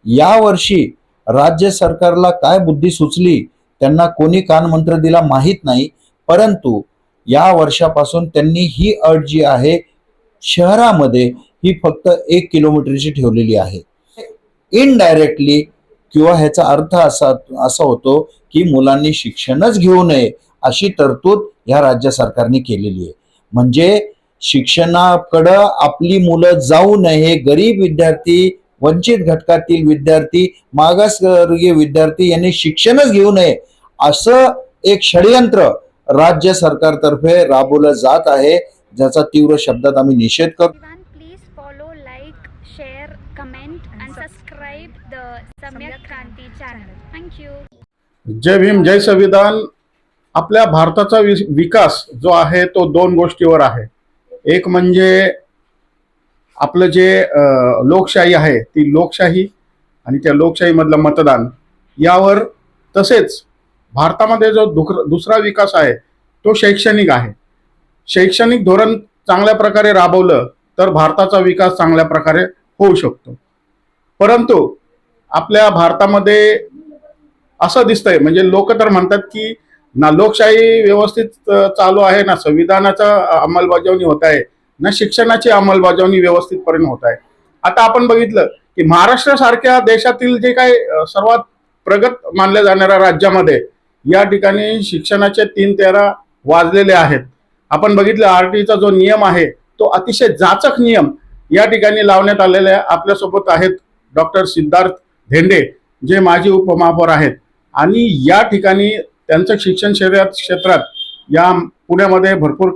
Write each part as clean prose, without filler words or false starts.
या वर्षी राज्य सरकारला काय बुद्धी सुचली, त्यांना कोणी कानमंत्र दिला माहीत नाही, परंतु या वर्षापासून त्यांनी ही अट जी आहे शहरामध्ये ही फक्त 1 किलोमीटरची ठेवलेली आहे। इनडायरेक्टली किंवा ह्याचा अर्थ असा होतो की मुलांनी शिक्षणच घेऊ नये अशी तरतूद या राज्य सरकारने केलेली आहे। म्हणजे शिक्षणाकडं आपली मुलं जाऊ नये, गरीब विद्यार्थी, वंचित घटकातील विद्यार्थी, मागासवर्गीय विद्यार्थी यांनी शिक्षणच घेऊ नये असं एक षडयंत्र राज्य सरकारतर्फे राबवलं जात आहे, ज्याचा तीव्र शब्दात आम्ही निषेध करतो। Please follow, like, share, comment and subscribe the Samyak Kranti channel. Thank you. जय भीम जय संविधान। आपल्या भारताचा विकास जो आहे तो दोन गोष्टीवर आहे। एक म्हणजे आपलं जे लोकशाही आहे ती लोकशाही आणि त्या लोकशाहीमधलं मतदान यावर, तसेच भारतामध्ये जो दुसरा विकास आहे तो शैक्षणिक आहे। शैक्षणिक धोरण चांगल्या प्रकारे राबवलं तर भारताचा विकास चांगल्या प्रकारे होऊ शकतो। परंतु आपल्या भारतामध्ये असं दिसतंय, म्हणजे लोक तर म्हणतात की ना लोकशाही व्यवस्थित चालू आहे, ना संविधानाचा अंमलबजावणी होत आहे, ना शिक्षणाची अंमलबजावणी व्यवस्थितपणे होत आहे। आता आपण बघितलं की महाराष्ट्र सारख्या देशातील जे काही सर्वात प्रगत मानल्या जाणाऱ्या राज्यामध्ये या ठिकाणी शिक्षणाचे 3-13 वाजलेले आहेत। आपण बघितलं आरटीचा जो नियम आहे तो अतिशय जाचक नियम या ठिकाणी लावण्यात आलेले आहे। आपल्यासोबत आहेत डॉक्टर सिद्धार्थ धेंडे, जे माजी उपमहापौर आहेत आणि या ठिकाणी त्यांचं शिक्षण क्षेत्रात या पुण्यामध्ये भरपूर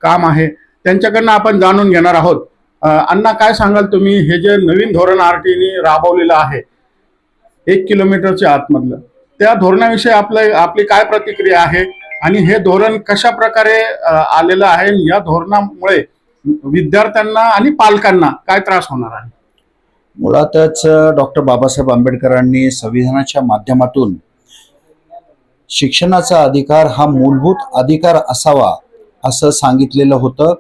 काम आहे। त्यांच्याकडनं आपण जाणून घेणार आहोत। अण्णा, काय सांगाल तुम्ही, हे जे नवीन धोरण आरटीने राबवलेलं आहे 1 किलोमीटरच्या आतमधलं, त्या धोरणाविषयी आपली काय प्रतिक्रिया आहे आणि हे धोरण कशा प्रकारे आलेलं आहे, या धोरणामुळे विद्यार्थ्यांना आणि पालकांना काय त्रास होणार आहे? मुळातच डॉक्टर बाबासाहेब आंबेडकरांनी संविधानाच्या माध्यमातून शिक्षणाचा अधिकार हा मूलभूत अधिकार असावा असं सांगितलेलं होतं।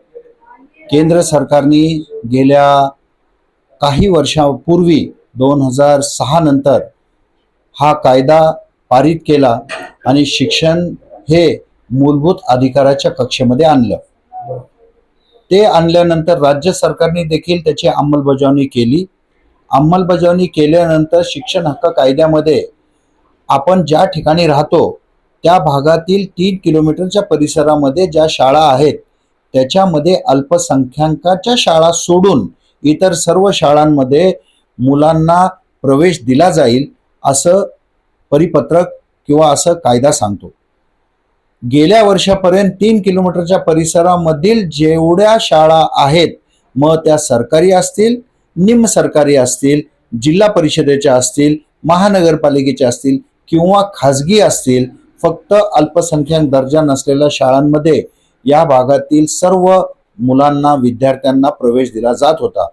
केंद्र सरकारने गेल्या काही वर्षांपूर्वी 2006 नंतर हा कायदा पारित केला आणि शिक्षण हे मूलभूत अधिकाराच्या कक्षेमध्ये आणलं। ते आणल्यानंतर राज्य सरकारने देखील त्याची अंमलबजावणी केली। अंमलबजावणी केल्यानंतर शिक्षण हक्क कायद्यामध्ये आपण ज्या ठिकाणी राहतो त्या भागातील 3 किलोमीटरच्या परिसरामध्ये ज्या शाळा आहेत त्याच्यामध्ये अल्पसंख्याकाच्या शाळा सोडून इतर सर्व शाळांमध्ये मुलांना प्रवेश दिला जाईल असं परिपत्रक किंवा असं कायदा सांगतो। गेल्या वर्षापर्यंत 3 किलोमीटरच्या परिसरामधील जेवढ्या शाळा आहेत, मग त्या सरकारी असतील, निम सरकारी असतील, जिल्हा परिषदेच्या असतील, महानगरपालिकेच्या असतील किंवा खाजगी असतील, फक्त अल्पसंख्याक दर्जा नसलेल्या शाळांमध्ये या भागातील सर्व मुलांना, विद्यार्थ्यांना प्रवेश दिला जात होता।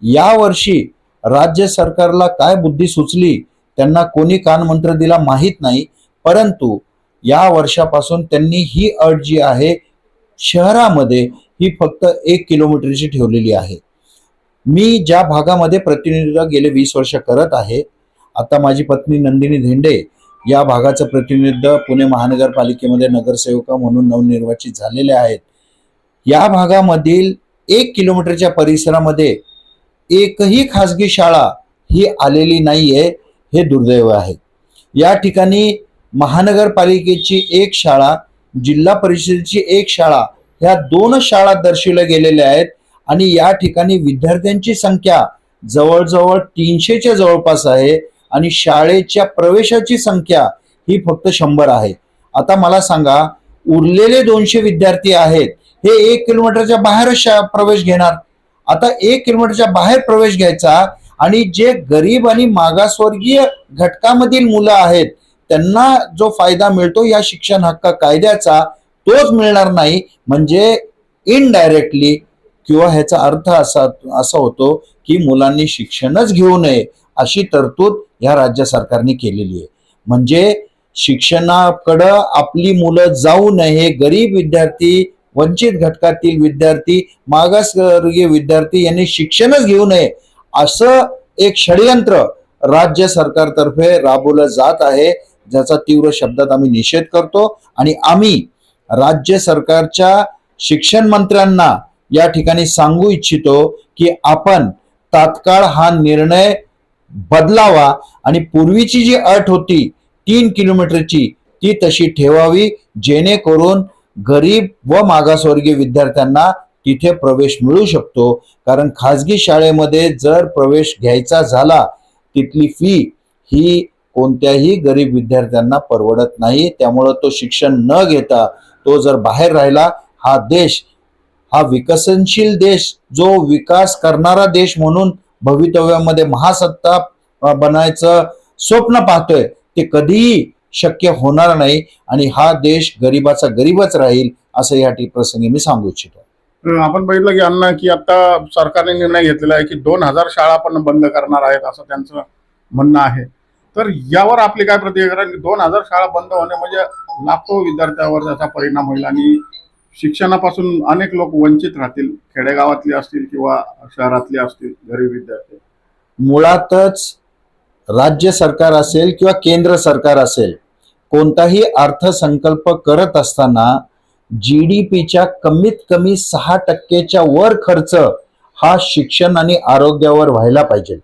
या वर्षी राज्य सरकारला काय बुद्धी सुचली, त्यांना कोणी कानमंत्र दिला माहीत नाही, परंतु या वर्षापासून त्यांनी ही अट जी आहे शहरामध्ये ही फक्त 1 किलोमीटरची ठेवलेली आहे। मी ज्या भागामध्ये प्रतिनिधित्व गेले 20 वर्ष करत आहे, आता माझी पत्नी नंदिनी धेंडे या भागाचं प्रतिनिधित्व पुणे महानगरपालिकेमध्ये नगरसेविका म्हणून नवनिर्वाचित झालेले आहेत। या भागामधील 1 किलोमीटरच्या परिसरामध्ये एकही खाजगी शाळा ही आलेली नाहीये, हे दुर्दैव आहे। या ठिकाणी महानगरपालिकेची 1 शाळा, जिल्हा परिषदेची 1 शाळा, ह्या 2 शाळा दर्शवल्या गेलेल्या आहेत आणि या ठिकाणी विद्यार्थ्यांची संख्या जवळजवळ 300च्या जवळपास आहे आणि शाळेच्या प्रवेशाची संख्या ही फक्त 100 आहे। आता मला सांगा, उरलेले 200 विद्यार्थी आहेत हे 1 किलोमीटरच्या बाहेरच प्रवेश घेणार। आता 1 किलोमीटरच्या बाहेर प्रवेश घ्यायचा आणि जे गरीब आणि मागासवर्गीय घटकामधील मुलं आहेत त्यांना जो फायदा मिळतो या शिक्षण हक्क कायद्याचा, तोच मिळणार नाही। म्हणजे इनडायरेक्टली किंवा ह्याचा अर्थ असा होतो की मुलांनी शिक्षणच घेऊ नये अशी तरतूद या राज्य सरकारने केलेली आहे। म्हणजे शिक्षणाकडं आपली मुलं जाऊ नये, गरीब विद्यार्थी, वंचित घटकातील विद्यार्थी, मागासवर्गीय विद्यार्थी यांनी शिक्षणच घेऊ नये असं एक षडयंत्र राज्य सरकारतर्फे राबवलं जात आहे, ज्याचा तीव्र शब्दात आम्ही निषेध करतो आणि आम्ही राज्य सरकारच्या शिक्षण मंत्र्यांना या ठिकाणी सांगू इच्छितो की आपण तात्काळ हा निर्णय बदलावा आणि पूर्वीची जी अट होती 3 किलोमीटरची ती तशी ठेवावी, जेणेकरून गरीब व मागासवर्गीय विद्यार्थ्यांना तिथे प्रवेश मिळू शकतो. कारण खाजगी शाळेमध्ये जर प्रवेश घ्यायचा झाला तिथली फी ही कोणत्याही गरीब विद्यार्थ्यांना परवडत नाही. त्यामुळं तो शिक्षण न घेता तो जर बाहेर राहिला, हा देश हा विकसनशील देश, जो विकास करणारा देश म्हणून भवितव्यामध्ये महासत्ता बनायचं स्वप्न पाहतोय, ते कधीही शक्य होणार नाही आणि हा देश गरीबाचा गरीबच राहील, असं या प्रसंगी मी सांगू इच्छितो. आपण बघितलं की अण्णा की आता सरकारने निर्णय घेतलेला आहे की 2000 शाळा पण बंद करणार आहेत असं त्यांचं म्हणणं आहे. तर यावर आपली काय प्रतिक्रिया? 2000 शाळा बंद होणे म्हणजे लाखो विद्यार्थ्यांवर त्याचा परिणाम होईल आणि शिक्षणापासून अनेक लोक वंचित राहतील, खेडेगावातले असतील किंवा शहरातले असतील गरीब विद्यार्थी. मुळातच राज्य सरकार असेल किंवा केंद्र सरकार असेल, कोणताही अर्थसंकल्प करत असताना GDPच्या कमीत कमी 6% वर खर्च हा शिक्षण आणि आरोग्यावर व्हायला पाहिजे.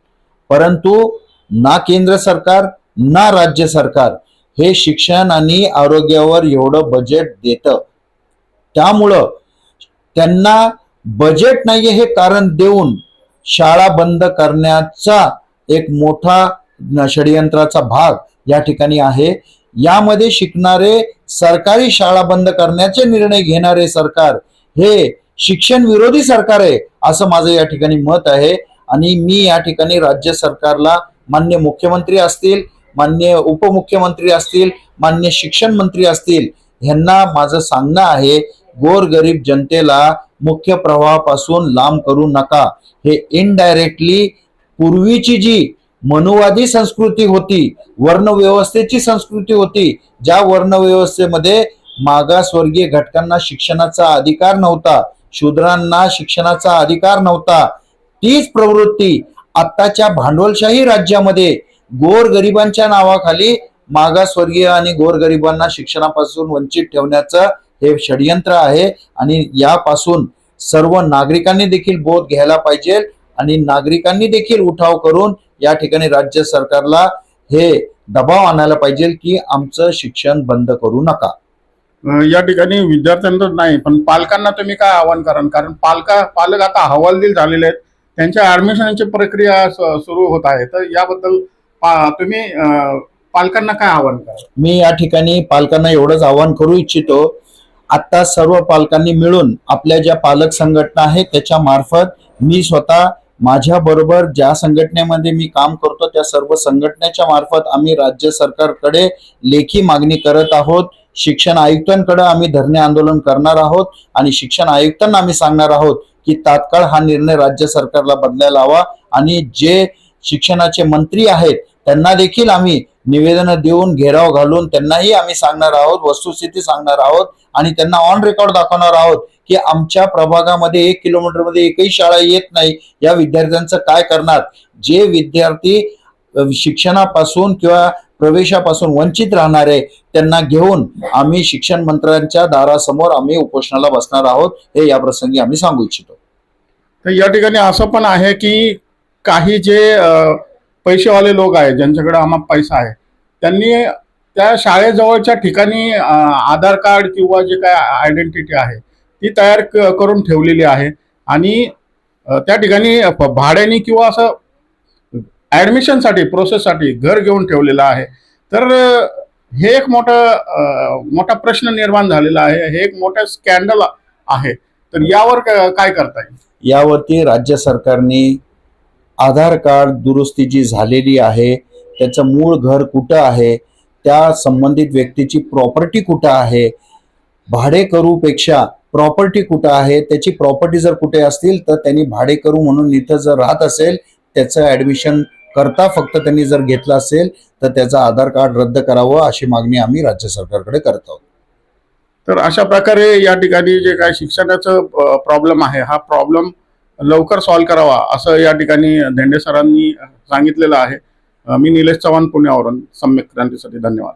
परंतु ना केंद्र सरकार ना राज्य सरकार हे शिक्षण आणि आरोग्यावर एवढं बजेट देतं. त्यामुळं त्यांना बजेट नाहीये हे कारण देऊन शाळा बंद करण्याचा एक मोठा षडयंत्राचा भाग या ठिकाणी आहे. यामध्ये शिकणारे सरकारी शाळा बंद करण्याचे निर्णय घेणारे सरकार हे शिक्षण विरोधी सरकार आहे, असं माझं या ठिकाणी मत आहे. आणि मी या ठिकाणी राज्य सरकारला, मान्य मुख्यमंत्री असतील, मान्य उपमुख्यमंत्री असतील, मान्य शिक्षण मंत्री असतील, ह्यांना माझं सांगणं आहे, गोरगरीब जनतेला मुख्य प्रवाहापासून लांब करू नका. हे इनडायरेक्टली पूर्वीची जी मनुवादी संस्कृती होती, वर्णव्यवस्थेची संस्कृती होती, ज्या वर्णव्यवस्थेमध्ये मागासवर्गीय घटकांना शिक्षणाचा अधिकार नव्हता, शूद्रांना शिक्षणाचा अधिकार नव्हता, तीच प्रवृत्ती आत्ताच्या भांडवलशाही राज्यामध्ये गोरगरिबांच्या नावाखाली मागासवर्गीय आणि गोरगरिबांना शिक्षणापासून वंचित ठेवण्याचं हे षडयंत्र आहे. आणि यापासून सर्व नागरिकांनी देखील बोध घ्यायला पाहिजे आणि नागरिकांनी देखील उठाव करून या ठिकाणी राज्य सरकारला हे दबाव आणायला पाहिजे की आमचं शिक्षण बंद करू नका. या ठिकाणी विद्यार्थ्यांनाच नाही पण पालकांना तुम्ही काय आवाहन कराल? कारण पालक आता हवालदिल झालेले आहेत, त्यांच्या ऍडमिशनची प्रक्रिया सुरू होत आहे. तर याबद्दल तुम्ही पालकांना काय आवाहन कराल? मी या ठिकाणी पालकांना एवढंच आवाहन करू इच्छितो, आता सर्व पालकांनी मिळून आपल्या ज्या पालक संघटना आहेत त्याच्या मार्फत मी स्वतः माझ्या बरोबर ज्या संघटनेमध्ये मी काम करतो त्या सर्व संघटनेच्या मार्फत आम्ही राज्य सरकारकडे लेखी मागणी करत आहोत. शिक्षण आयुक्तांकडे आम्ही धरणे आंदोलन करणार आहोत आणि शिक्षण आयुक्तांना आम्ही सांगणार आहोत की तात्काळ हा निर्णय राज्य सरकारला बदलायला हवा आणि जे शिक्षणाचे मंत्री आहेत त्यांना देखील आम्ही निवेदन देऊन घेराव घालून त्यांनाही आम्ही सांगणार आहोत, वस्तुस्थिती सांगणार आहोत आणि त्यांना ऑन रेकॉर्ड दाखवणार आहोत की आमच्या प्रभागामध्ये 1 किलोमीटरमध्ये एकही शाळा येत नाही, या विद्यार्थ्यांचं काय करणार? जे विद्यार्थी शिक्षणापासून किंवा प्रवेशापासून वंचित राहणार आहे त्यांना घेऊन आम्ही शिक्षण मंत्र्यांच्या दारासमोर आम्ही उपोषणाला बसणार आहोत, हे या प्रसंगी आम्ही सांगू इच्छितो. तर या ठिकाणी असं पण आहे की काही जे पैसेवाले लोक आहेत ज्यांच्याकडे आम्हा पैसा आहे त्यांनी त्या शाळेजवळच्या ठिकाणी आधार कार्ड किंवा जे काय आयडेंटिटी आहे ती तयार करून ठेवलेली आहे आणि त्या ठिकाणी भाड्याने किंवा असं ऍडमिशनसाठी प्रोसेससाठी घर घेऊन ठेवलेलं आहे. तर हे एक मोठा प्रश्न निर्माण झालेला आहे, हे एक मोठं स्कॅन्डल आहे. तर यावर काय करता येईल? यावरती राज्य सरकारने आधार कार्ड दुरुस्ती जी झालेली आहे त्याचं मूळ घर कुठं आहे, त्या संबंधित व्यक्तीची प्रॉपर्टी कुठं आहे, भाडेकरूपेक्षा प्रॉपर्टी कुठं आहे, त्याची प्रॉपर्टी जर कुठे असतील तर त्यांनी भाडेकरू म्हणून इथं जर राहत असेल त्याचं ऍडमिशन करता फक्त त्यांनी जर घेतलं असेल तर त्याचं आधार कार्ड रद्द करावं अशी मागणी आम्ही राज्य सरकारकडे करत आहोत. तर अशा प्रकारे या ठिकाणी जे काय शिक्षणाचं प्रॉब्लेम आहे हा प्रॉब्लेम लवकर सॉल्व्ह करावा असं या ठिकाणी धेंडे सरांनी सांगितलेलं आहे. मी निलेश चव्हाण पुण्यावरून सम्यक क्रांतीसाठी धन्यवाद.